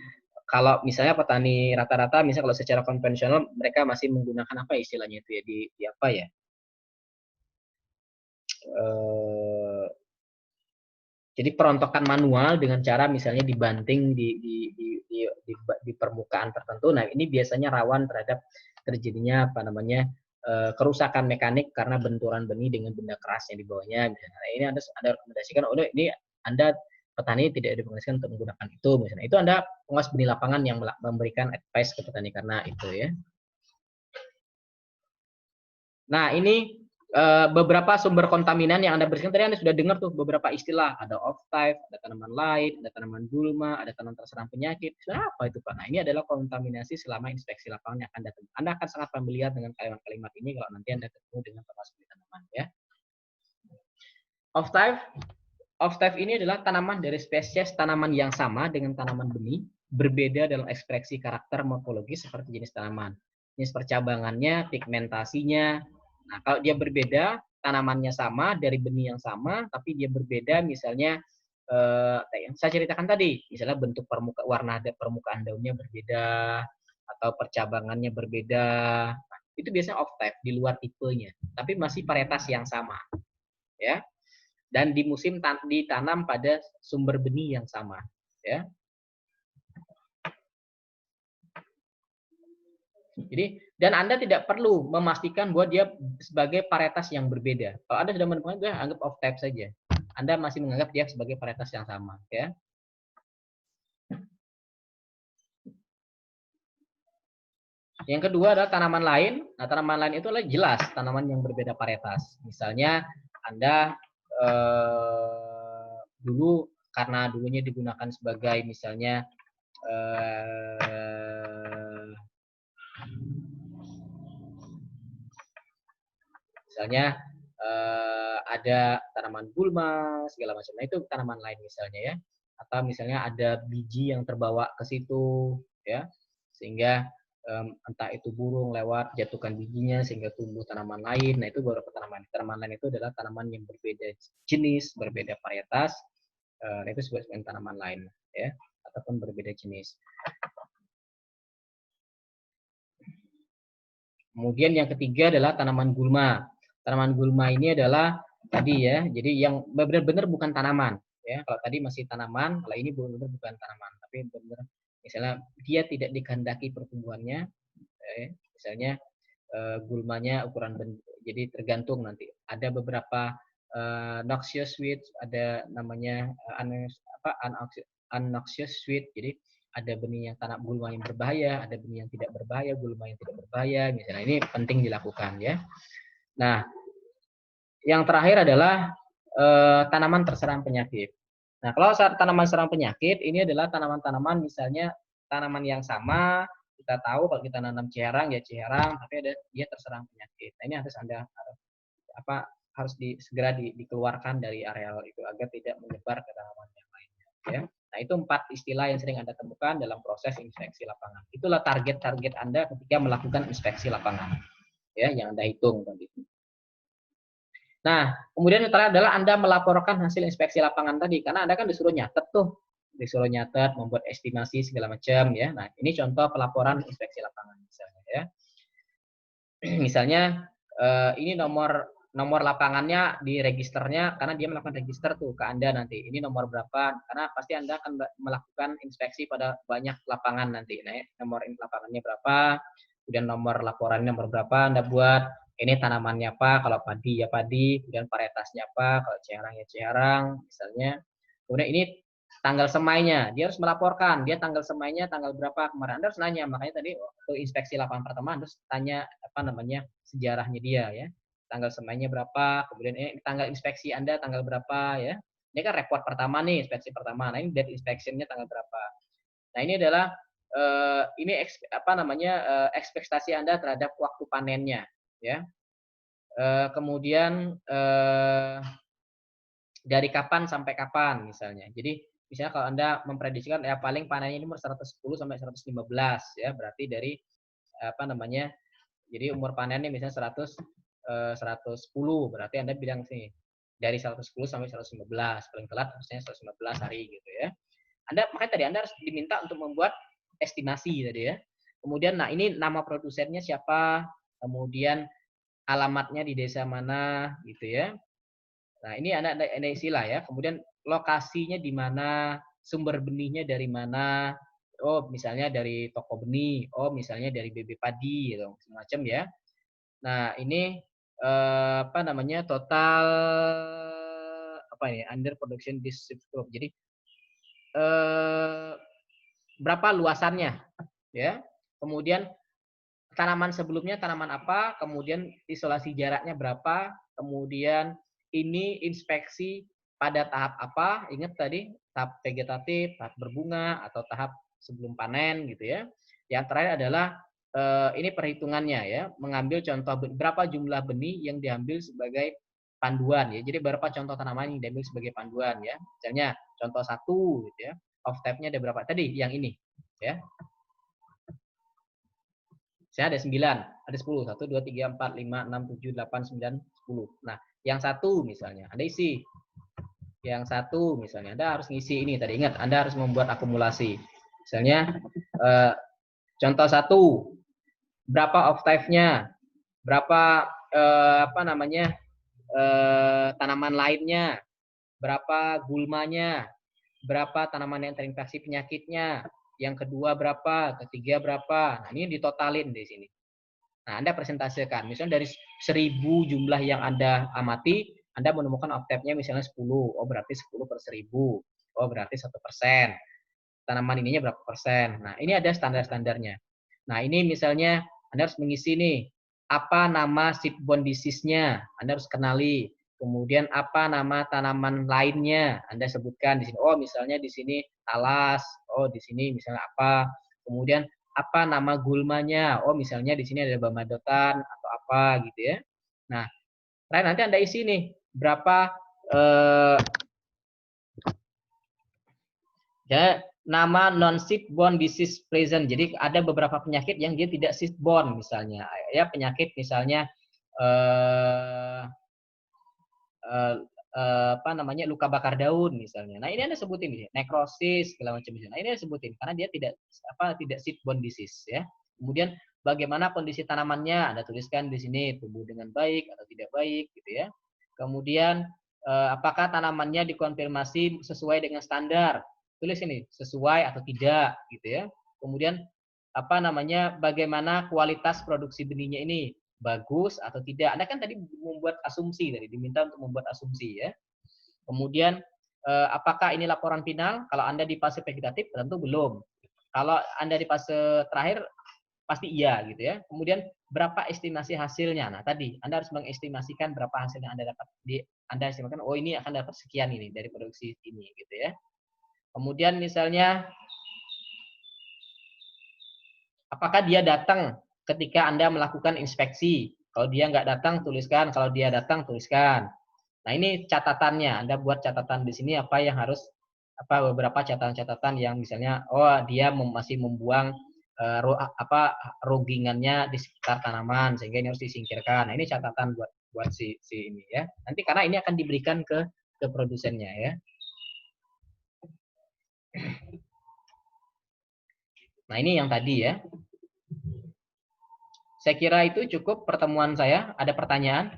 kalau misalnya petani rata-rata, misalnya kalau secara konvensional mereka masih menggunakan apa istilahnya itu ya di apa ya? Jadi perontokan manual dengan cara misalnya dibanting di permukaan tertentu. Nah ini biasanya rawan terhadap terjadinya apa namanya kerusakan mekanik karena benturan benih dengan benda keras yang di bawahnya. Nah, ini Anda rekomendasikan, oh ini Anda petani tidak direkomendasikan untuk menggunakan itu misalnya. Itu Anda pengawas benih lapangan yang memberikan advice ke petani karena itu ya. Nah ini beberapa sumber kontaminan yang Anda bersihkan. Tadi Anda sudah dengar tuh beberapa istilah, ada off-type, ada tanaman lain, ada tanaman gulma, ada tanaman terserang penyakit. Sudah apa itu Pak? Nah ini adalah kontaminasi selama inspeksi lapangan yang akan datang. Anda akan sangat familiar dengan kalimat-kalimat ini kalau nanti Anda ketemu dengan pengawas tanaman ya. Off-type, off-type ini adalah tanaman dari spesies tanaman yang sama dengan tanaman benih, berbeda dalam ekspresi karakter morfologis seperti jenis tanaman. Jenis percabangannya, pigmentasinya. Nah, kalau dia berbeda, tanamannya sama, dari benih yang sama, tapi dia berbeda misalnya yang saya ceritakan tadi, misalnya bentuk warna permukaan daunnya berbeda, atau percabangannya berbeda. itu biasanya octave di luar tipenya, tapi masih varietas yang sama, ya. Dan di musim ditanam pada sumber benih yang sama, ya. Jadi, dan Anda tidak perlu memastikan bahwa dia sebagai varietas yang berbeda. Kalau Anda sudah menemukan itu, anggap octave saja. Anda masih menganggap dia sebagai varietas yang sama, ya. Yang kedua adalah tanaman lain. Nah, tanaman lain itu adalah jelas tanaman yang berbeda varietas. Misalnya Anda dulu karena dulunya digunakan sebagai misalnya ada tanaman gulma segala macam. Nah, itu tanaman lain misalnya, ya. Atau misalnya ada biji yang terbawa ke situ, ya, sehingga entah itu burung lewat jatuhkan bijinya sehingga tumbuh tanaman lain. Nah, itu beberapa tanaman. Tanaman lain itu adalah tanaman yang berbeda jenis, berbeda varietas. Itu sebagai tanaman lain, ya, ataupun berbeda jenis. Kemudian yang ketiga adalah tanaman gulma. Tanaman gulma ini adalah tadi, ya, jadi yang benar-benar bukan tanaman, ya. Kalau tadi masih tanaman, kalau ini benar-benar bukan tanaman, tapi benar misalnya dia tidak dikehendaki pertumbuhannya, misalnya gulmanya ukuran jadi tergantung nanti. Ada beberapa noxious weeds, ada namanya unnoxious weed. Jadi ada benih yang tanam gulma yang berbahaya, ada benih yang tidak berbahaya, gulma yang tidak berbahaya. Misalnya ini penting dilakukan, ya. Nah, yang terakhir adalah tanaman terserang penyakit. Nah, kalau saat tanaman serang penyakit, ini adalah tanaman-tanaman misalnya tanaman yang sama, kita tahu kalau kita nanam ciherang ya ciherang, tapi dia terserang penyakit. Nah, ini harus Anda harus segera dikeluarkan dari areal itu agar tidak menyebar ke tanaman yang lainnya, ya. Nah, itu 4 istilah yang sering Anda temukan dalam proses inspeksi lapangan. Itulah target-target Anda ketika melakukan inspeksi lapangan, ya, yang Anda hitung tadi. Nah, kemudian yang terakhir adalah Anda melaporkan hasil inspeksi lapangan tadi, karena Anda kan disuruh nyatet tuh, disuruh nyatet, membuat estimasi segala macam, ya. Nah, ini contoh pelaporan inspeksi lapangan misalnya, ya. Misalnya ini nomor lapangannya di registernya, karena dia melakukan register tuh ke Anda nanti. Ini nomor berapa? Karena pasti Anda akan melakukan inspeksi pada banyak lapangan nanti. Nah, nomor lapangannya berapa? Kemudian nomor laporannya nomor berapa Anda buat? Ini tanamannya apa? Kalau padi ya padi. Kemudian varietasnya apa? Kalau ciharang ya ciharang, misalnya. Kemudian ini tanggal semainya, dia harus melaporkan, dia tanggal semainya tanggal berapa kemarin. Anda harus nanya, makanya tadi waktu inspeksi lapangan pertama harus tanya sejarahnya dia, ya. Tanggal semainya berapa, kemudian tanggal inspeksi Anda tanggal berapa, ya. Ini kan report pertama nih, inspeksi pertama. Nah, ini date inspection-nya tanggal berapa. Nah, ini adalah ekspektasi Anda terhadap waktu panennya, ya. Kemudian dari kapan sampai kapan misalnya. Jadi misalnya kalau Anda memprediksikan ya paling panennya ini umur 110 sampai 115, ya, berarti dari jadi umur panennya misalnya 110, berarti Anda bilang sih dari 110 sampai 115, paling telat harusnya 115 hari gitu, ya. Makanya tadi Anda harus diminta untuk membuat estimasi tadi, ya. Kemudian nah ini nama produsennya siapa, kemudian alamatnya di desa mana gitu, ya. Nah, ini ada istilah, ya. Kemudian lokasinya di mana, sumber benihnya dari mana. Oh, misalnya dari toko benih. Oh, misalnya dari BB Padi gitu, semacam, ya. Nah, ini total under production district. Jadi berapa luasannya, ya. Kemudian tanaman sebelumnya tanaman apa, kemudian isolasi jaraknya berapa, kemudian ini inspeksi pada tahap apa, ingat tadi tahap vegetatif, tahap berbunga, atau tahap sebelum panen gitu, ya. Yang terakhir adalah ini perhitungannya, ya, mengambil contoh berapa jumlah benih yang diambil sebagai panduan, ya. Jadi berapa contoh tanaman yang diambil sebagai panduan, ya. Misalnya contoh 1 gitu, ya. Octave-nya ada berapa? Tadi yang ini, ya. Saya ada 9, ada 10. 1, 2, 3, 4, 5, 6, 7, 8, 9, 10. Nah, yang 1 misalnya, Anda isi. Yang 1 misalnya, Anda harus ngisi ini. Tadi ingat, Anda harus membuat akumulasi. Misalnya, contoh 1, berapa octave-nya? berapa apa namanya tanaman lainnya, berapa gulmanya, berapa tanaman yang terinfeksi penyakitnya, yang kedua berapa, ketiga berapa. Nah, ini ditotalin di sini. Nah, Anda presentasikan. Misalnya dari 1000 jumlah yang Anda amati, Anda menemukan octave-nya misalnya 10. Oh, berarti 10 per 1000. Oh, berarti 1%. Tanaman ininya berapa persen. Nah, ini ada standar-standarnya. Nah, ini misalnya Anda harus mengisi nih, apa nama seedborne disease-nya. Anda harus kenali. Kemudian apa nama tanaman lainnya? Anda sebutkan di sini. Oh, misalnya di sini talas. Oh, di sini misalnya apa? Kemudian apa nama gulmanya? Oh, misalnya di sini ada bamadotan atau apa gitu ya. Nah, nanti Anda isi nih berapa ya nama non seedborne disease present. Jadi ada beberapa penyakit yang dia tidak seedborne misalnya. Ya, penyakit misalnya apa namanya luka bakar daun misalnya. Nah, ini Anda sebutin nih, nekrosis segala macam misalnya. Nah, ini Anda sebutin karena dia tidak seedborne disease ya. Kemudian bagaimana kondisi tanamannya Anda tuliskan di sini, tumbuh dengan baik atau tidak baik gitu ya. Kemudian apakah tanamannya dikonfirmasi sesuai dengan standar? Tulis ini sesuai atau tidak gitu ya. Kemudian apa namanya bagaimana kualitas produksi benihnya ini? Bagus atau tidak. Anda kan tadi membuat asumsi tadi, diminta untuk membuat asumsi ya. Kemudian apakah ini laporan final? Kalau Anda di fase vegetatif tentu belum. Kalau Anda di fase terakhir pasti iya gitu ya. Kemudian berapa estimasi hasilnya? Nah, tadi Anda harus mengestimasikan berapa hasil yang Anda dapat Anda estimasikan oh ini akan dapat sekian ini dari produksi ini gitu ya. Kemudian misalnya apakah dia datang ketika Anda melakukan inspeksi? Kalau dia nggak datang, tuliskan. Kalau dia datang, tuliskan. Nah, ini catatannya. Anda buat catatan di sini apa yang harus beberapa catatan-catatan yang misalnya oh dia masih membuang rugingannya di sekitar tanaman sehingga ini harus disingkirkan. Nah, ini catatan buat si ini ya. Nanti karena ini akan diberikan ke produsennya ya. Nah, ini yang tadi ya. Saya kira itu cukup pertemuan saya. Ada pertanyaan?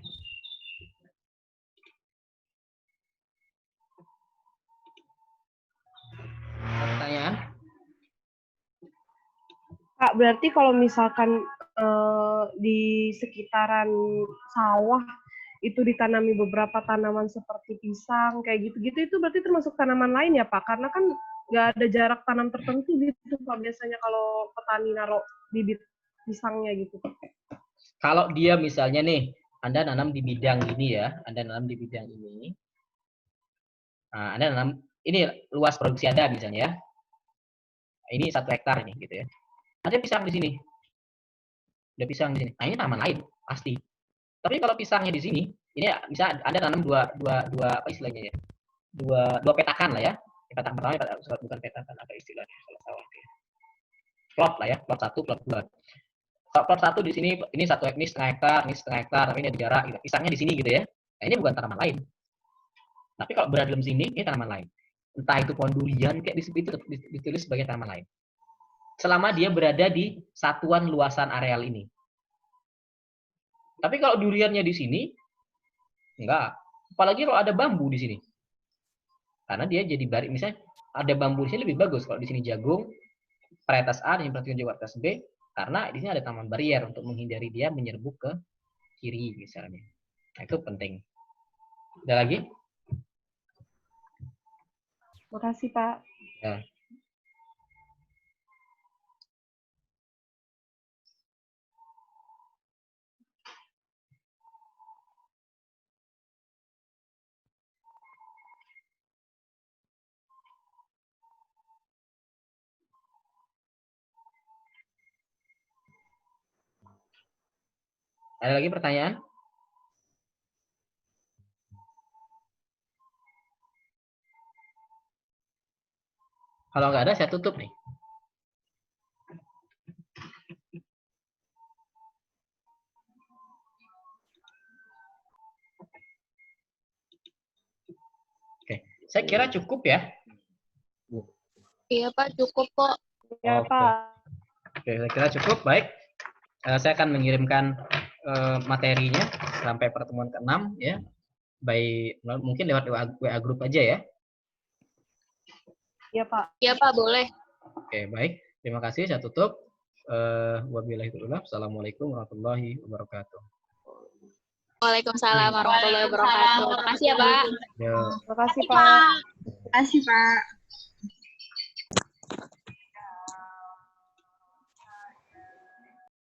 Pertanyaan? Kak, berarti kalau misalkan di sekitaran sawah itu ditanami beberapa tanaman seperti pisang, kayak gitu-gitu, itu berarti termasuk tanaman lain ya Pak? Karena kan nggak ada jarak tanam tertentu gitu Pak, biasanya kalau petani naruh bibit pisangnya gitu. Kalau dia misalnya nih, Anda nanam di bidang ini ya, Anda nanam di bidang ini, nah, Anda nanam, ini luas produksi Anda misalnya ya, ini 1 hektar ini gitu ya. Ada pisang di sini, ada pisang di sini. Nah, ini tanaman lain pasti. Tapi kalau pisangnya di sini, ini bisa Anda tanam dua apa istilahnya ya, dua petakan lah ya. Petakan pertama bukan petakan apa istilahnya kalau sawah ya. Plot lah ya, plot 1, plot 2. Plot 1 di sini ini 1 hektar, ini setengah hektar, tapi ini ada jarak gitu. Pisangnya di sini gitu ya. Nah, ini bukan tanaman lain. Tapi kalau berada dalam sini, ini tanaman lain. Entah itu pohon durian, kayak itu ditulis sebagai tanaman lain. Selama dia berada di satuan luasan areal ini. Tapi kalau duriannya di sini, enggak. Apalagi kalau ada bambu di sini. Karena dia jadi barik. Misalnya ada bambu di sini lebih bagus. Kalau di sini jagung, varietas A dan varietas B, karena di sini ada taman barier untuk menghindari dia menyerbuk ke kiri misalnya. Nah, itu penting. Ada lagi? Makasih Pak. Ya. Ada lagi pertanyaan? Kalau nggak ada, saya tutup nih. Oke, saya kira cukup ya. Iya Pak, cukup kok. Ya Oke. Pak. Oke, saya kira cukup. Baik, saya akan mengirimkan materinya sampai pertemuan ke-6 ya. Mungkin lewat WA grup aja ya. Iya, Pak. Iya, Pak, boleh. Oke, baik. Terima kasih, saya tutup. Wabillahi taufiq. Assalamualaikum warahmatullahi wabarakatuh. Waalaikumsalam warahmatullahi wabarakatuh. Makasih ya, Pak. Ya. Terima kasih, Pak. Terima kasih, Pak.